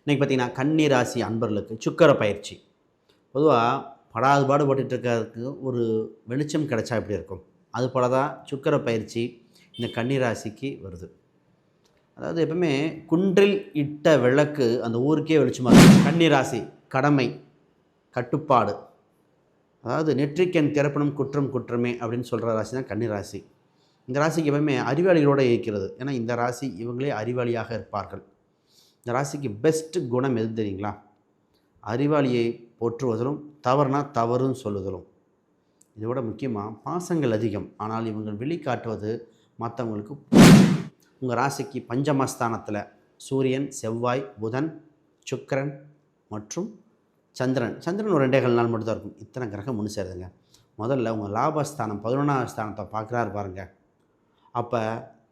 இன்றைக்கி பார்த்தீங்கன்னா கன்னி ராசி அன்பர்களுக்கு சுக்கிர பயிற்சி. பொதுவாக படாது பாடுபட்டுட்டு இருக்கிறதுக்கு ஒரு வெளிச்சம் கிடைச்சா எப்படி இருக்கும், அது போல தான் சுக்கிர பயிற்சி இந்த கன்னி ராசிக்கு வருது. அதாவது எப்பவுமே குன்றில் இட்ட விளக்கு அந்த ஊருக்கே வெளிச்சமாக இருக்கும். கன்னி ராசி கடமை, கட்டுப்பாடு, அதாவது நெற்றிக்கண் திறப்பணும் குற்றம் குற்றமே அப்படின்னு சொல்கிற ராசி தான் கன்னி ராசி. இந்த ராசிக்கு எப்பவுமே அறிவாளிகளோடு இருக்கிறது. ஏன்னா இந்த ராசி இவங்களே அறிவாளியாக இருப்பார்கள். இந்த ராசிக்கு பெஸ்ட்டு குணம் எது தெரியுங்களா? அறிவாளியை போற்றுவதிலும் தவறுனா தவறுன்னு சொல்லுதலும். இதோட முக்கியமாக பாசங்கள் அதிகம். ஆனால் இவங்க வெளிக்காட்டுவது மற்றவங்களுக்கு. உங்கள் ராசிக்கு பஞ்சமஸ்தானத்தில் சூரியன், செவ்வாய், புதன், சுக்கிரன் மற்றும் சந்திரன் ஒரு 2 நாள் மட்டும் தான் இருக்கும். இத்தனை கிரகம் ஒன்று சேருதுங்க. முதல்ல உங்கள் லாபஸ்தானம் 11ஆம் ஸ்தானத்தை பார்க்குறாரு பாருங்கள். அப்போ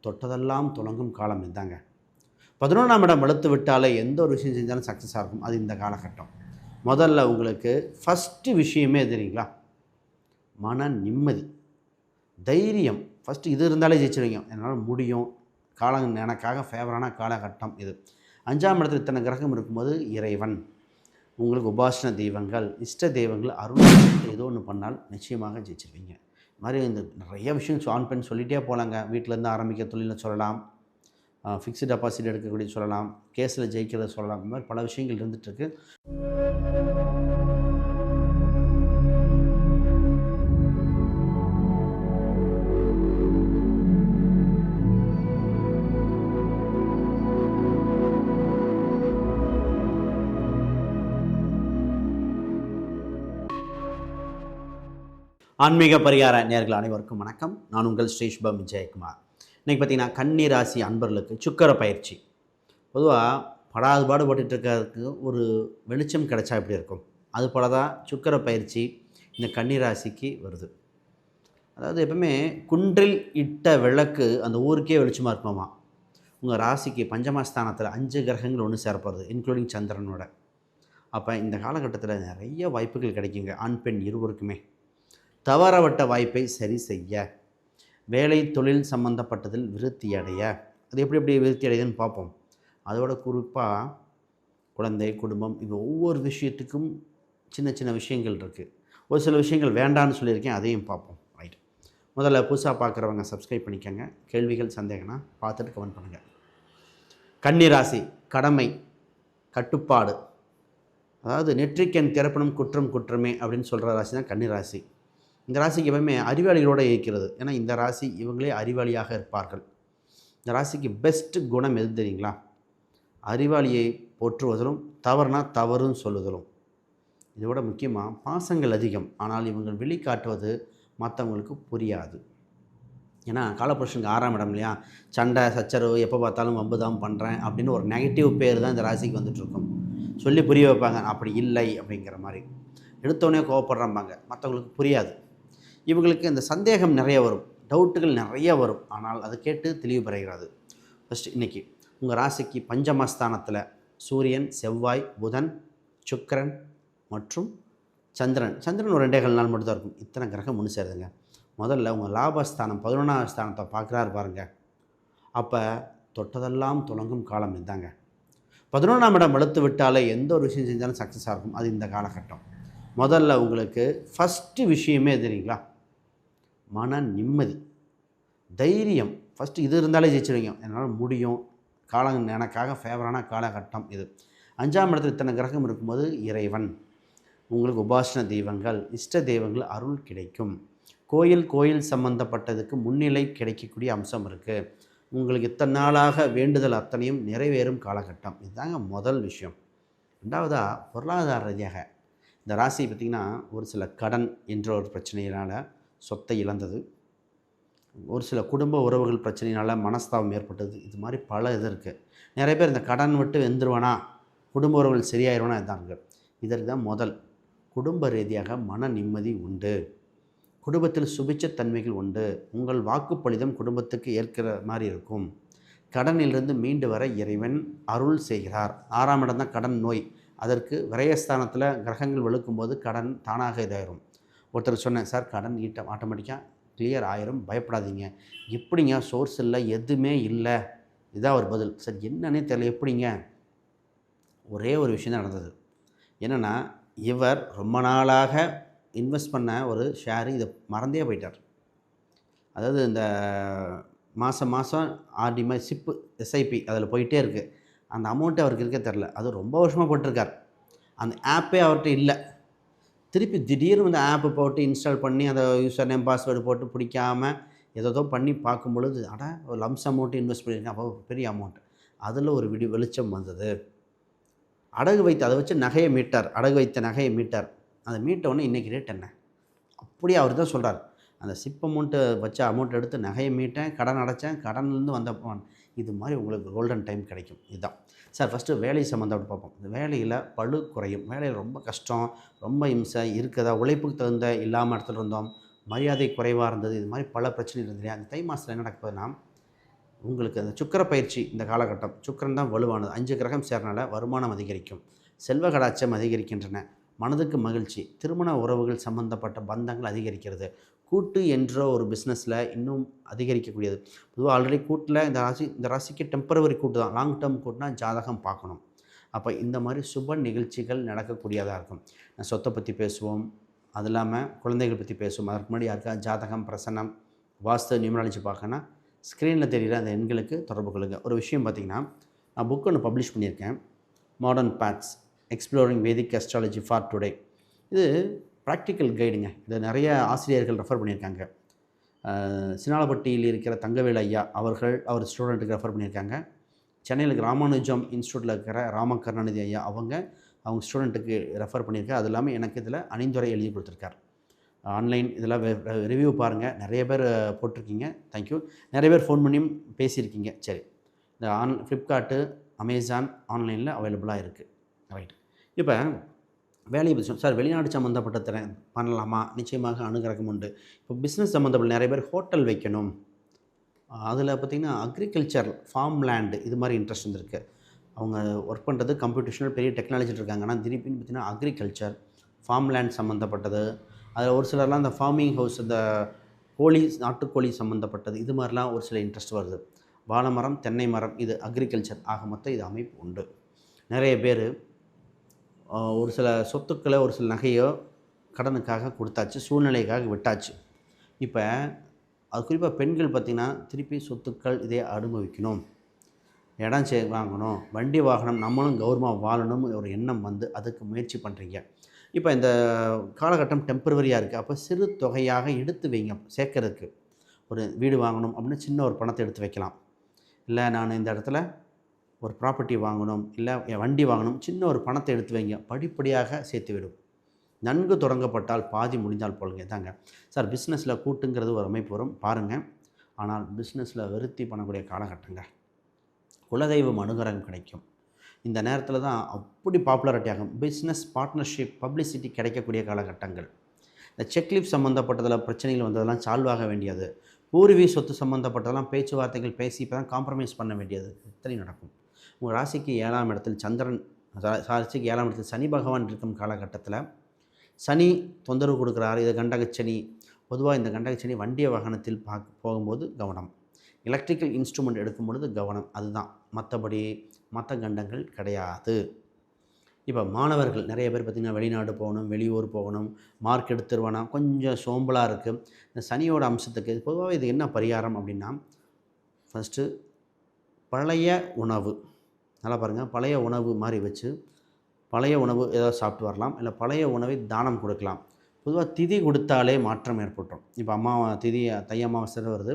தொட்டதெல்லாம் தொடங்கும் காலம் இதுதாங்க. 11ஆம் இடம் வலுத்து விட்டாலே எந்த ஒரு விஷயம் செஞ்சாலும் சக்ஸஸாக இருக்கும். அது இந்த காலகட்டம். முதல்ல உங்களுக்கு ஃபஸ்ட்டு விஷயமே தெரியுங்களா? மன நிம்மதி, தைரியம். ஃபஸ்ட்டு இது இருந்தாலே ஜெயிச்சிடுவீங்க. என்னால் முடியும், காலம் எனக்காக ஃபேவரான காலகட்டம் இது. 5ஆம் இடத்துல இத்தனை கிரகம் இருக்கும்போது இறைவன், உங்களுக்கு உபாசன தெய்வங்கள், இஷ்ட தெய்வங்கள் அருள் ஏதோ ஒன்று பண்ணால் நிச்சயமாக ஜெயிச்சிருவீங்க. இது மாதிரி இந்த நிறைய விஷயம் ஆன் பண்ணி சொல்லிகிட்டே போகலாங்க. வீட்டிலேருந்து ஆரம்பிக்க தொழிலை சொல்லலாம், ஃபிக்ஸ்டு டெபாசிட் எடுக்கக்கூடிய சொல்லலாம், கேஸில் ஜெயிக்கிறத சொல்லலாம். இந்த மாதிரி பல விஷயங்கள் இருந்துகிட்ருக்கு. ஆன்மீக பரிகார நேயர்கள் அனைவருக்கும் வணக்கம். நான் உங்கள் ஸ்ரீ சுபம் விஜயகுமார். இன்றைக்கி பார்த்தீங்கன்னா கன்னி ராசி அன்பர்களுக்கு சுக்கிர பயிற்சி. பொதுவாக படாது பாடுபட்டுட்டு இருக்கிறதுக்கு ஒரு வெளிச்சம் கிடைச்சா எப்படி இருக்கும், அது போல தான் சுக்கிர பயிற்சி இந்த கன்னி ராசிக்கு வருது. அதாவது எப்பவுமே குன்றில் இட்ட விளக்கு அந்த ஊருக்கே வெளிச்சமாக இருக்கணுமா. உங்கள் ராசிக்கு பஞ்சமஸ்தானத்தில் 5 கிரகங்கள் ஒன்று சேரப்படுறது, இன்க்ளூடிங் சந்திரனோட. அப்போ இந்த காலகட்டத்தில் நிறைய வாய்ப்புகள் கிடைக்குங்க. ஆண் பெண் இருவருக்குமே தவறவிட்ட வாய்ப்பை சரி செய்ய, வேலை தொழில் சம்பந்தப்பட்டதில் விருத்தி அடைய. அது எப்படி விருத்தி அடையுதுன்னு பார்ப்போம். அதோட குறிப்பாக குழந்தை, குடும்பம், இது ஒவ்வொரு விஷயத்துக்கும் சின்ன சின்ன விஷயங்கள் இருக்குது. ஒரு சில விஷயங்கள் வேண்டான்னு சொல்லியிருக்கேன், அதையும் பார்ப்போம். ரைட், முதல்ல புதுசாக பார்க்குறவங்க சப்ஸ்கிரைப் பண்ணிக்கோங்க. கேள்விகள் சந்தேகம்னா பார்த்துட்டு கமெண்ட் பண்ணுங்கள். கன்னி ராசி கடமை, கட்டுப்பாடு, அதாவது நெற்றிக்கண் திறப்பணும் குற்றம் குற்றமே அப்படின்னு சொல்கிற ராசி தான் கன்னி ராசி. இந்த ராசிக்கு எப்பவுமே அறிவாளிகளோடு இருக்கிறது. ஏன்னா இந்த ராசி இவங்களே அறிவாளியாக இருப்பார்கள். இந்த ராசிக்கு பெஸ்ட்டு குணம் எது தெரியுங்களா? அறிவாளியை போற்றுவதிலும் தவறுனா தவறுன்னு சொல்லுதலும். இதோட முக்கியமாக பாசங்கள் அதிகம். ஆனால் இவங்க வெளிக்காட்டுவது மற்றவங்களுக்கு புரியாது. ஏன்னா காலபுருஷனுக்கு 6ஆம் இடம் இல்லையா? சண்டை சச்சரவு, எப்போ பார்த்தாலும் வம்பு தான் பண்ணுறேன் அப்படின்னு ஒரு நெகட்டிவ் பேர் தான் இந்த ராசிக்கு வந்துட்டுருக்கும். சொல்லி புரிய வைப்பாங்க, அப்படி இல்லை அப்படிங்கிற மாதிரி. எடுத்தோடனே கோவப்படுறாம்பாங்க, மற்றவங்களுக்கு புரியாது. இவங்களுக்கு இந்த சந்தேகம் நிறைய வரும், டவுட்டுகள் நிறைய வரும். ஆனால் அதை கேட்டு தெளிவு பெறுகிறது. ஃபஸ்ட்டு இன்றைக்கி உங்கள் ராசிக்கு பஞ்சமஸ்தானத்தில் சூரியன், செவ்வாய், புதன், சுக்கிரன் மற்றும் சந்திரன் ஒரு 2 நாள் மட்டும் தான் இருக்கும். இத்தனை கிரகம் ஒன்று சேருதுங்க. முதல்ல உங்கள் லாபஸ்தானம் 11ஆம் ஸ்தானத்தை பார்க்குறாரு பாருங்கள். அப்போ தொட்டதெல்லாம் தொடங்கும் காலம் இதுதாங்க. 11ஆம் இடம் வலுத்து விட்டாலே எந்த ஒரு விஷயம் செஞ்சாலும் சக்ஸஸாக இருக்கும். அது இந்த காலகட்டம். முதல்ல உங்களுக்கு ஃபஸ்ட்டு விஷயமே தெரியுங்களா? மன நிம்மதி, தைரியம். ஃபஸ்ட்டு இது இருந்தாலே ஜெயிச்சிடுவீங்க. என்னால் முடியும், காலம் எனக்காக ஃபேவரான காலகட்டம் இது. 5ஆம் இடத்துல இத்தனை கிரகம் இருக்கும்போது இறைவன், உங்களுக்கு உபாசன தெய்வங்கள், இஷ்ட தெய்வங்கள் அருள் கிடைக்கும். கோயில் சம்பந்தப்பட்டதுக்கு முன்னிலை கிடைக்கக்கூடிய அம்சம் இருக்குது. உங்களுக்கு இத்தனை நாளாக வேண்டுதல் அத்தனையும் நிறைவேறும் காலகட்டம். இதுதாங்க முதல் விஷயம். 2வதாக பொருளாதார ரீதியாக இந்த ராசி பார்த்திங்கன்னா ஒரு சில கடன் என்ற ஒரு பிரச்சனையினால் சொத்தை இழந்தது, ஒரு சில குடும்ப உறவுகள் பிரச்சனையினால் மனஸ்தாபம் ஏற்பட்டது. இது மாதிரி பல இது இருக்குது. நிறைய பேர் இந்த கடன் விட்டு வெந்துருவானா, குடும்ப உறவுகள் சரியாயிருவானா, இதுதாங்க. இதற்கு தான் முதல் குடும்ப ரீதியாக மன நிம்மதி உண்டு. குடும்பத்தில் சுபிச்சத்தன்மைகள் உண்டு. உங்கள் வாக்குப்பளிதம் குடும்பத்துக்கு ஏற்கிற மாதிரி இருக்கும். கடனிலிருந்து மீண்டு வர இறைவன் அருள் செய்கிறார். 6ஆம் இடம் தான் கடன் நோய். அதற்கு விரயஸ்தானத்தில் கிரகங்கள் வெளுக்கும்போது கடன் தானாக இதாயிரும். ஒருத்தர் சொன்னேன், சார் கடன் ஆட்டோமேட்டிக்காக கிளியர் ஆயிரும், பயப்படாதீங்க. எப்படிங்க, சோர்ஸ் இல்லை, எதுவுமே இல்லை. இதான் ஒரு பதில். சார் என்னன்னே தெரியல, எப்படிங்க? ஒரே ஒரு விஷயம் தான் நடந்தது. என்னென்னா, இவர் ரொம்ப நாளாக இன்வெஸ்ட் பண்ண ஒரு ஷேரு இதை மறந்தே போயிட்டார். அதாவது இந்த மாதம் மாதம் ஆர்டி மாதிரி சிப்பு எஸ்ஐபி அதில் போயிட்டே இருக்குது. அந்த அமௌண்ட்டு அவருக்கு இருக்க தெரில. அது ரொம்ப வருஷமாக போட்டிருக்கார். அந்த ஆப்பே அவர்கிட்ட இல்லை. திருப்பி திடீர்னு இந்த ஆப்பு போட்டு இன்ஸ்டால் பண்ணி அதை யூசர் நேம் பாஸ்வேர்டு போட்டு பிடிக்காம ஏதோ பண்ணி பார்க்கும்பொழுது, ஒரு லம்ஸ் அமௌண்ட்டு இன்வெஸ்ட் பண்ணியிருக்கேன். அப்போ பெரிய அமௌண்ட். அதில் ஒரு வெளிச்சம் வந்தது. அடகு வைத்து அதை வச்சு நகையை மீட்டார். அடகு வைத்த நகையை மீட்டார். அதை மீட்ட உடனே இன்றைக்கி ரேட் என்ன? அப்படியே அவர் தான் சொல்கிறார். அந்த சிப் அமௌண்ட்டை வச்ச அமௌண்ட் எடுத்து நகையை மீட்டேன், கடன் அடைச்சேன், கடன்லேருந்து வந்த இது மாதிரி உங்களுக்கு கோல்டன் டைம் கிடைக்கும். இதுதான் சார். ஃபஸ்ட்டு வேலை சம்மந்தப்பட்டு பார்ப்போம். இந்த வேலையில் பளு குறையும். வேலையில் ரொம்ப கஷ்டம், ரொம்ப இம்சை இருக்குதா, உழைப்புக்கு தகுந்த இல்லாமல் இடத்துல இருந்தோம், மரியாதை குறைவாக இருந்தது, இது மாதிரி பல பிரச்சனை இருந்தது இல்லையா? அந்த தை மாதத்தில் என்ன நடக்குதுன்னா, உங்களுக்கு அந்த சுக்கிர பயிற்சி இந்த காலகட்டம், சுக்கிரன் தான் வலுவானது. 5 கிரகம் சேர்னால வருமானம் அதிகரிக்கும், செல்வ கடாட்சம் அதிகரிக்கின்றன, மனதுக்கு மகிழ்ச்சி, திருமண உறவுகள் சம்பந்தப்பட்ட பந்தங்கள் அதிகரிக்கிறது, கூட்டு என்ற ஒரு பிஸ்னஸில் இன்னும் அதிகரிக்கக்கூடியது. பொதுவாக ஆல்ரெடி கூட்டில் இந்த ராசிக்கு டெம்பரவரி கூட்டு தான். லாங் டேர்ம் கூட்டுனா ஜாதகம் பார்க்கணும். அப்போ இந்த மாதிரி சுப நிகழ்ச்சிகள் நடக்கக்கூடியதாக இருக்கும். சொத்தை பற்றி பேசுவோம், அது இல்லாமல் குழந்தைகள் பற்றி பேசுவோம். அதற்கு முன்னாடி யாருக்கா ஜாதகம், பிரசன்னம், வாஸ்து, நியூமராலஜி பார்க்கணுன்னா ஸ்க்ரீனில் தெரிகிற அந்த எண்களுக்கு தொடர்பு கொள்ளுங்கள். ஒரு விஷயம் பார்த்திங்கன்னா, நான் புக் ஒன்று பப்ளிஷ் பண்ணியிருக்கேன், modern paths exploring Vedic astrology for today. இது ப்ராக்டிக்கல் கைடுங்க. இதை நிறைய ஆசிரியர்கள் ரெஃபர் பண்ணியிருக்காங்க. சினாலப்பட்டியில் இருக்கிற தங்கவேலு ஐயா அவர் ஸ்டூடெண்ட்டுக்கு ரெஃபர் பண்ணியிருக்காங்க. சென்னையில் ராமானுஜம் இன்ஸ்டியூட்டில் இருக்கிற ராமகருணாநிதி ஐயா அவங்க ஸ்டூடெண்ட்டுக்கு ரெஃபர் பண்ணியிருக்காரு. அது இல்லாமல் எனக்கு இதில் அணிந்துரை எழுதி கொடுத்துருக்கார். ஆன்லைன் இதெல்லாம் ரிவ்யூ பாருங்கள். நிறைய பேர் போட்டிருக்கீங்க, தேங்க்யூ. நிறைய பேர் ஃபோன் பண்ணியும் பேசியிருக்கீங்க. சரி, இந்த ஃப்ளிப்கார்ட்டு, அமேசான் ஆன்லைனில் அவைலபிளாக இருக்குது. ரைட். இப்போ வேலையை பற்றி சார், வெளிநாடு சம்மந்தப்பட்ட பண்ணலாமா? நிச்சயமாக அணுகிறக்கம் உண்டு. இப்போ பிஸ்னஸ் சம்மந்தப்பட்ட நிறைய பேர் ஹோட்டல் வைக்கணும், அதில் பார்த்திங்கன்னா அக்ரிகல்ச்சர், ஃபார்ம் லேண்டு இது மாதிரி இன்ட்ரெஸ்ட் இருந்திருக்கு. அவங்க ஒர்க் பண்ணுறது கம்ப்யூட்டேஷனல் பெரிய டெக்னாலஜி இருக்காங்க. ஆனால் திருப்பின்னு பார்த்திங்கன்னா அக்ரிகல்ச்சர், ஃபார்ம் லேண்ட் சம்மந்தப்பட்டது, அதில் ஒரு சிலர்லாம் இந்த ஃபார்மிங் ஹவுஸ், இந்த கோழி, நாட்டுக்கோழி சம்மந்தப்பட்டது, இது மாதிரிலாம் ஒரு சில இன்ட்ரெஸ்ட் வருது. வாழை மரம், தென்னை மரம், இது அக்ரிகல்ச்சர். ஆக மொத்தம் இது அமைப்பு உண்டு. நிறைய பேர் ஒரு சில சொத்துக்களை, ஒரு சில நகையோ கடனுக்காக கொடுத்தாச்சு, சூழ்நிலைக்காக விட்டாச்சு. இப்போ அது குறிப்பாக பெண்கள் பார்த்திங்கன்னா திருப்பி சொத்துக்கள் இதே அனுபவிக்கணும், இடம் வாங்கணும், வண்டி வாகனம், நம்மளும் கௌரவமாக வாழணும் ஒரு எண்ணம் வந்து அதுக்கு முயற்சி பண்ணுறீங்க. இப்போ இந்த காலகட்டம் டெம்பரவரியாக இருக்குது. அப்போ சிறு தொகையாக எடுத்து வைங்க சேர்க்கறதுக்கு. ஒரு வீடு வாங்கணும் அப்படின்னு சின்ன ஒரு பணத்தை எடுத்து வைக்கலாம். இல்லை நான் இந்த இடத்துல ஒரு ப்ராப்பர்ட்டி வாங்கணும், இல்லை என் வண்டி வாங்கணும், சின்ன ஒரு பணத்தை எடுத்து வைங்க. படிப்படியாக சேர்த்து விடும். நன்கு தொடங்கப்பட்டால் பாதி முடிந்தால் போலுங்க. தாங்க சார். பிஸ்னஸில் கூட்டுங்கிறது ஒரு அமைப்பு வரும் பாருங்கள். ஆனால் பிஸ்னஸில் விருத்தி பண்ணக்கூடிய காலகட்டங்க. குலதெய்வம் அனுகிரகம் கிடைக்கும். இந்த நேரத்தில் தான் அப்படி பாப்புலாரிட்டி ஆகும். பிஸ்னஸ் பார்ட்னர்ஷிப், பப்ளிசிட்டி கிடைக்கக்கூடிய காலகட்டங்கள். இந்த செக்லீஃப் சம்மந்தப்பட்டதில் பிரச்சனைகள் வந்ததெல்லாம் சால்வ் ஆக வேண்டியது. பூர்வீக சொத்து சம்மந்தப்பட்டதெல்லாம் பேச்சுவார்த்தைகள் பேசி இப்போ தான் காம்ப்ரமைஸ் பண்ண வேண்டியது இத்தனை நடக்கும். உங்கள் ராசிக்கு 7ஆம் இடத்தில் சந்திரன், ராசிக்கு 7ஆம் இடத்தில் சனி பகவான் இருக்கும் காலகட்டத்தில் சனி தொந்தரவு கொடுக்குறாரு. இது கண்டகச்சனி. பொதுவாக இந்த கண்டகச்சனி வண்டிய வாகனத்தில் போகும்போது கவனம், எலக்ட்ரிக்கல் இன்ஸ்ட்ருமெண்ட் எடுக்கும் பொழுது கவனம். அதுதான், மற்றபடி மற்ற கண்டங்கள் கிடையாது. இப்போ மாணவர்கள் நிறைய பேர் பார்த்திங்கன்னா வெளிநாடு போகணும், வெளியூர் போகணும், மார்க் எடுத்துருவானா, கொஞ்சம் சோம்பலாக இருக்குது. இந்த சனியோட அம்சத்துக்கு பொதுவாக இது என்ன பரிகாரம் அப்படின்னா, ஃபஸ்ட்டு பழைய உணவு, நல்லா பாருங்கள், பழைய உணவு மாதிரி வச்சு பழைய உணவு ஏதாவது சாப்பிட்டு வரலாம். இல்லை பழைய உணவை தானம் கொடுக்கலாம். பொதுவாக திதி கொடுத்தாலே மாற்றம் ஏற்பட்டுரும். இப்போ திதி தை அமாவாசை வருது,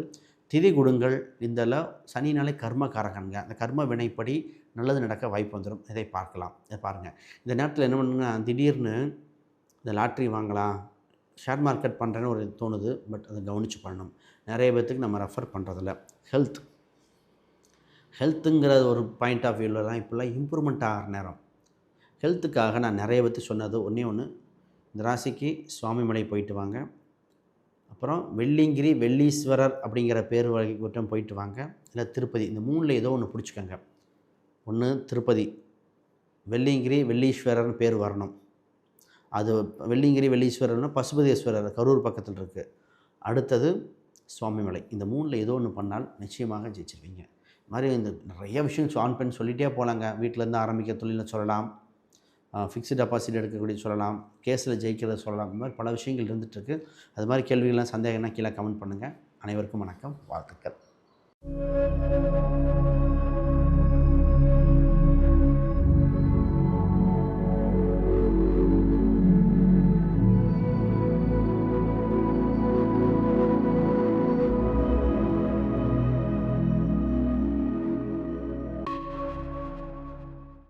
திதி கொடுங்கள். இதில் சனினாலே கர்மகாரகங்க. அந்த கர்ம வினைப்படி நல்லது நடக்க வாய்ப்பு வந்துடும். இதை பார்க்கலாம். இதை பாருங்கள். இந்த நேரத்தில் என்ன பண்ணுங்கன்னா, திடீர்னு இந்த லாட்ரி வாங்கலாம், ஷேர் மார்க்கெட் பண்ணுறேன்னு ஒரு தோணுது. பட் அதை கவனித்து பண்ணணும். நிறைய பேர்த்துக்கு நம்ம ரெஃபர் பண்ணுறதில்ல. ஹெல்த்துங்கிற ஒரு பாயிண்ட் ஆஃப் வியூவில் தான் இப்போல்லாம் இம்ப்ரூவ்மெண்ட் ஆகிற நேரம். ஹெல்த்துக்காக நான் நிறைய பேர்த்து சொன்னது ஒன்றே ஒன்று, இந்த ராசிக்கு சுவாமிமலை போயிட்டு வாங்க. அப்புறம் வெள்ளிங்கிரி, வெள்ளீஸ்வரர் அப்படிங்கிற பேர் வகை கூட்டம் போயிட்டு வாங்க. இல்லை திருப்பதி, இந்த 3ல் ஏதோ ஒன்று பிடிச்சிக்கோங்க. ஒன்று திருப்பதி, வெள்ளிங்கிரி, வெள்ளீஸ்வரர்னு பேர் வரணும். அது வெள்ளிங்கிரி, வெள்ளீஸ்வரர்னா பசுபதீஸ்வரர் கரூர் பக்கத்தில் இருக்குது. அடுத்தது சுவாமிமலை. இந்த 3ல் ஏதோ ஒன்று பண்ணால் நிச்சயமாக ஜெயிச்சிருவீங்க. மாதிரி இந்த நிறைய விஷயம் ஆன் பண்ணி சொல்லிகிட்டே போகலாங்க. வீட்டிலேருந்து ஆரம்பிக்க தொழிலை சொல்லலாம், ஃபிக்ஸ்டு டெபாசிட் எடுக்கக்கூடிய சொல்லலாம், கேஸில் ஜெயிக்கிறத சொல்லலாம். இந்த மாதிரி பல விஷயங்கள் இருந்துகிட்ருக்கு. அது மாதிரி கேள்விகள்லாம் சந்தேகம்னா கீழே கமெண்ட் பண்ணுங்கள். அனைவருக்கும் வணக்கம், வாழ்த்துக்கள்.